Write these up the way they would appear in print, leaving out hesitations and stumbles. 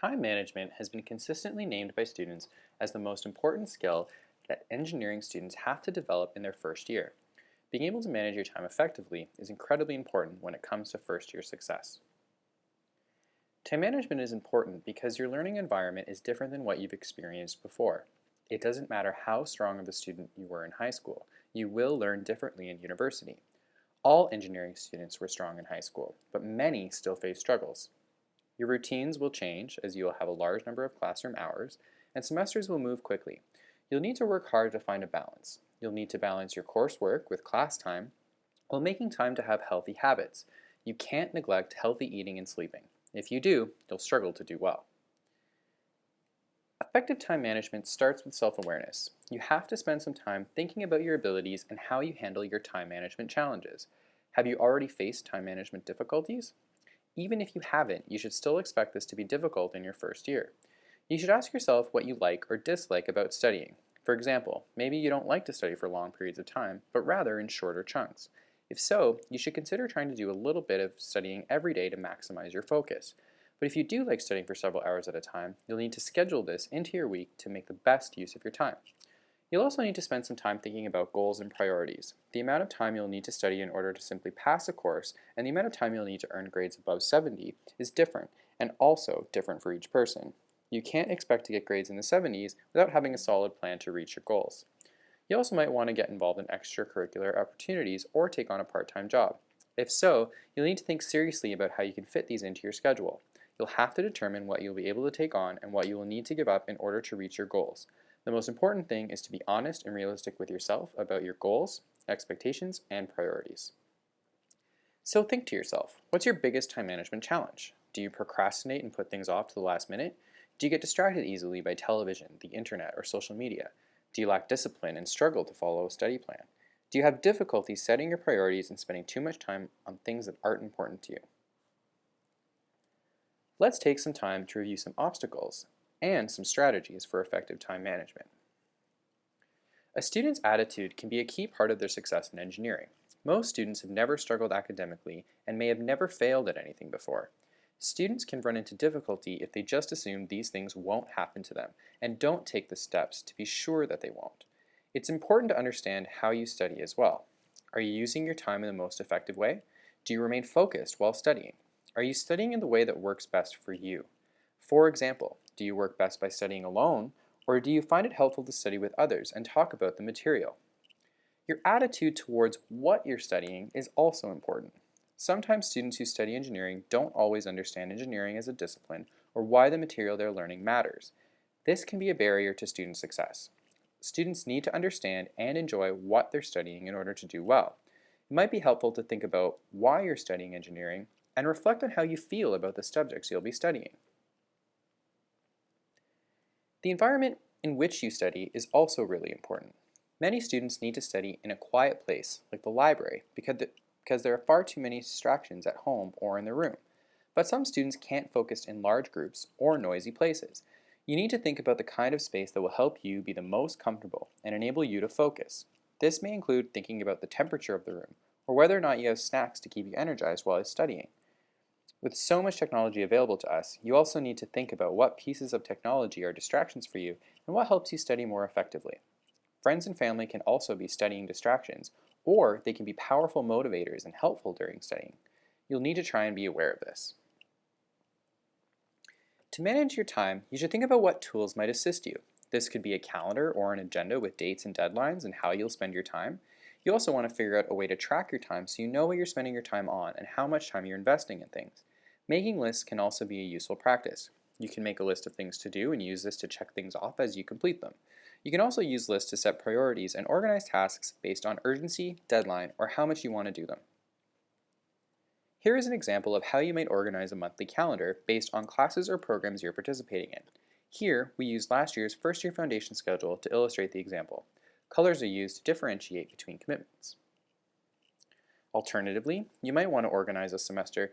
Time management has been consistently named by students as the most important skill that engineering students have to develop in their first year. Being able to manage your time effectively is incredibly important when it comes to first year success. Time management is important because your learning environment is different than what you've experienced before. It doesn't matter how strong of a student you were in high school, you will learn differently in university. All engineering students were strong in high school, but many still face struggles. Your routines will change as you will have a large number of classroom hours, and semesters will move quickly. You'll need to work hard to find a balance. You'll need to balance your coursework with class time while making time to have healthy habits. You can't neglect healthy eating and sleeping. If you do, you'll struggle to do well. Effective time management starts with self-awareness. You have to spend some time thinking about your abilities and how you handle your time management challenges. Have you already faced time management difficulties? Even if you haven't, you should still expect this to be difficult in your first year. You should ask yourself what you like or dislike about studying. For example, maybe you don't like to study for long periods of time, but rather in shorter chunks. If so, you should consider trying to do a little bit of studying every day to maximize your focus. But if you do like studying for several hours at a time, you'll need to schedule this into your week to make the best use of your time. You'll also need to spend some time thinking about goals and priorities. The amount of time you'll need to study in order to simply pass a course and the amount of time you'll need to earn grades above 70 is different, and also different for each person. You can't expect to get grades in the 70s without having a solid plan to reach your goals. You also might want to get involved in extracurricular opportunities or take on a part-time job. If so, you'll need to think seriously about how you can fit these into your schedule. You'll have to determine what you'll be able to take on and what you will need to give up in order to reach your goals. The most important thing is to be honest and realistic with yourself about your goals, expectations, and priorities. So think to yourself, what's your biggest time management challenge? Do you procrastinate and put things off to the last minute? Do you get distracted easily by television, the internet, or social media? Do you lack discipline and struggle to follow a study plan? Do you have difficulty setting your priorities and spending too much time on things that aren't important to you? Let's take some time to review some obstacles and some strategies for effective time management. A student's attitude can be a key part of their success in engineering. Most students have never struggled academically and may have never failed at anything before. Students can run into difficulty if they just assume these things won't happen to them and don't take the steps to be sure that they won't. It's important to understand how you study as well. Are you using your time in the most effective way? Do you remain focused while studying? Are you studying in the way that works best for you? For example, do you work best by studying alone, or do you find it helpful to study with others and talk about the material? Your attitude towards what you're studying is also important. Sometimes students who study engineering don't always understand engineering as a discipline or why the material they're learning matters. This can be a barrier to student success. Students need to understand and enjoy what they're studying in order to do well. It might be helpful to think about why you're studying engineering and reflect on how you feel about the subjects you'll be studying. The environment in which you study is also really important. Many students need to study in a quiet place, like the library, because there are far too many distractions at home or in their room. But some students can't focus in large groups or noisy places. You need to think about the kind of space that will help you be the most comfortable and enable you to focus. This may include thinking about the temperature of the room, or whether or not you have snacks to keep you energized while studying. With so much technology available to us, you also need to think about what pieces of technology are distractions for you and what helps you study more effectively. Friends and family can also be studying distractions, or they can be powerful motivators and helpful during studying. You'll need to try and be aware of this. To manage your time, you should think about what tools might assist you. This could be a calendar or an agenda with dates and deadlines and how you'll spend your time. You also want to figure out a way to track your time so you know what you're spending your time on and how much time you're investing in things. Making lists can also be a useful practice. You can make a list of things to do and use this to check things off as you complete them. You can also use lists to set priorities and organize tasks based on urgency, deadline, or how much you want to do them. Here is an example of how you might organize a monthly calendar based on classes or programs you're participating in. Here, we used last year's first year foundation schedule to illustrate the example. Colors are used to differentiate between commitments. Alternatively, you might want to organize a semester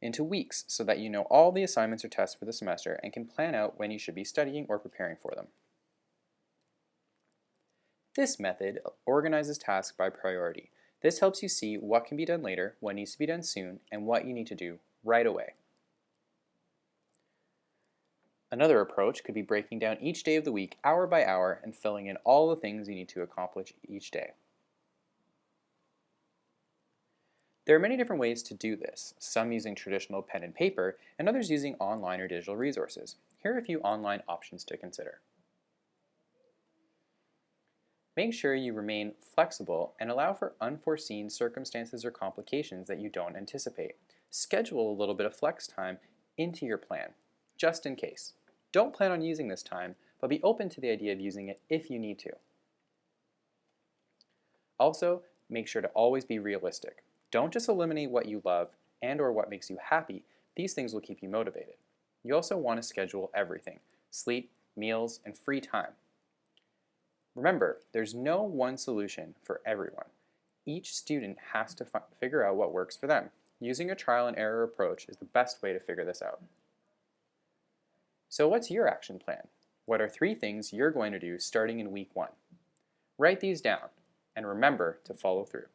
into weeks so that you know all the assignments or tests for the semester and can plan out when you should be studying or preparing for them. This method organizes tasks by priority. This helps you see what can be done later, what needs to be done soon, and what you need to do right away. Another approach could be breaking down each day of the week hour by hour and filling in all the things you need to accomplish each day. There are many different ways to do this, some using traditional pen and paper, and others using online or digital resources. Here are a few online options to consider. Make sure you remain flexible and allow for unforeseen circumstances or complications that you don't anticipate. Schedule a little bit of flex time into your plan, just in case. Don't plan on using this time, but be open to the idea of using it if you need to. Also, make sure to always be realistic. Don't just eliminate what you love and/or what makes you happy. These things will keep you motivated. You also want to schedule everything: sleep, meals, and free time. Remember, there's no one solution for everyone. Each student has to figure out what works for them. Using a trial and error approach is the best way to figure this out. So what's your action plan? What are 3 things you're going to do starting in week 1? Write these down and remember to follow through.